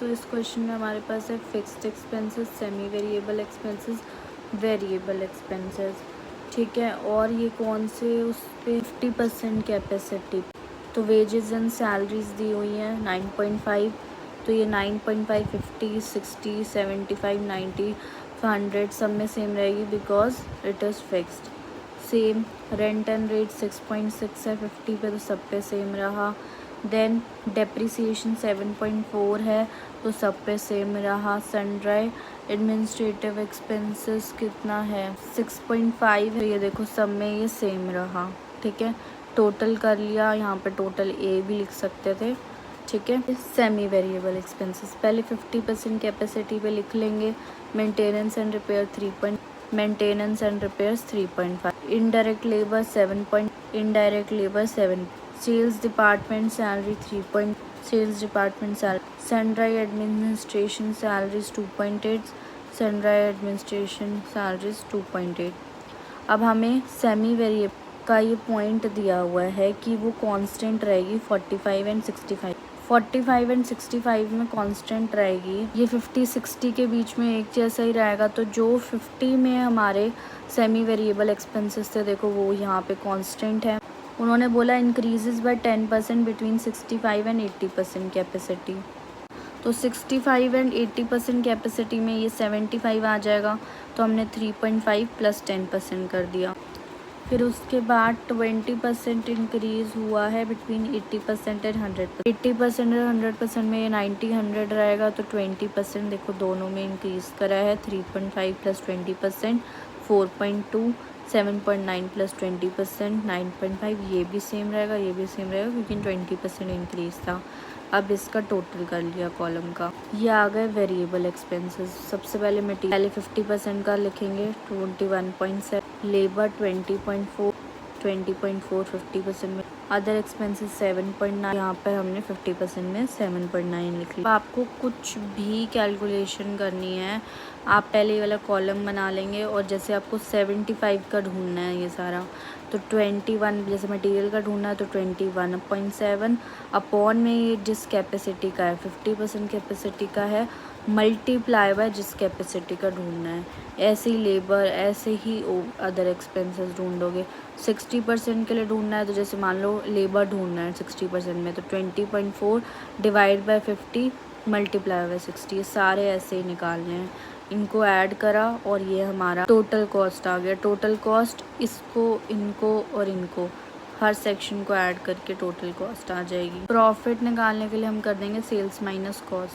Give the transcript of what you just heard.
तो इस क्वेश्चन में हमारे पास है fixed expenses, semi variable expenses, variable expenses, ठीक है। और ये कौन से उस पे 50% कैपेसिटी, तो वेजेस एंड सैलरीज दी हुई हैं 9.5, तो ये 9.5, 50, 60, 75, 90, 100 सब में सेम रहेगी because it is fixed. Same rent and rate 6.6 है 50 पे, तो सब पे सेम रहा। देन डेप्रिसिएशन 7.4 है तो सब पे सेम रहा। सनड्राई एडमिनिस्ट्रेटिव एक्सपेंसेस कितना है 6.5 है, ये देखो सब में ये सेम रहा, ठीक है। टोटल कर लिया, यहाँ पे टोटल ए भी लिख सकते थे, ठीक है। सेमी वेरिएबल एक्सपेंसेस पहले 50% कैपेसिटी पे लिख लेंगे। Maintenance and repair 3.5, indirect labour 7, sales department salary 3. Sales department salary, sundry administration salaries 2.8, sundry administration salaries 2.8। अब हमें सेमी वेरिएबल का ये पॉइंट दिया हुआ है कि वो कांस्टेंट रहेगी 45 एंड 65। 45 एंड 65 में कांस्टेंट रहेगी, ये 50-60 के बीच में एक जैसा ही रहेगा। तो जो 50 में हमारे सेमी वेरिएबल एक्सपेंसेस थे, देखो वो यहाँ पे कांस्टेंट है। उन्होंने बोला increases by 10% between 65 and 80% capacity, तो 65 एंड 80% कैपेसिटी में ये 75 आ जाएगा, तो हमने 3.5 प्लस 10% कर दिया। फिर उसके बाद 20% इंक्रीज़ हुआ है बिटवीन 80% एंड 100%। 80% और 100% में ये 90-100 रहेगा, तो 20% देखो दोनों में इंक्रीज़ करा है। 3.5 प्लस 20% 4.2, 7.9 प्लस 20% 9.5, ये भी सेम रहेगा, ये भी सेम रहेगा क्योंकि 20% इंक्रीज़ था। अब इसका टोटल कर लिया कॉलम का, ये आ गए वेरिएबल एक्सपेंसेस। सबसे पहले मटीरियल 50% का लिखेंगे 21.7, लेबर 20.4, 50% में, अदर एक्सपेंसेस 7.9, यहाँ पर हमने 50% में 7.9 लिख लिया। आपको कुछ भी कैलकुलेशन करनी है, आप पहले ये वाला कॉलम बना लेंगे और जैसे आपको 75 का ढूंढना है ये सारा, तो 21 जैसे मटेरियल का ढूंढना है तो 21.7 अपॉन में ये जिस कैपेसिटी का है 50% कैपेसिटी का है, मल्टीप्लाई बाय जिस कैपेसिटी का ढूंढना है। ऐसे ही लेबर, ऐसे ही अदर एक्सपेंसेस ढूंढोगे। 60% के लिए ढूंढना है तो जैसे मान लो लेबर ढूंढना है 60% में, तो 20.4 डिवाइड बाय 50 मल्टीप्लाई बाय 60, ये सारे ऐसे ही निकालने हैं। इनको ऐड करा और ये हमारा टोटल कॉस्ट आ गया। टोटल कॉस्ट इसको, इनको और इनको हर सेक्शन को ऐड करके टोटल कॉस्ट आ जाएगी। प्रॉफिट निकालने के लिए हम कर देंगे सेल्स माइनस कॉस्ट।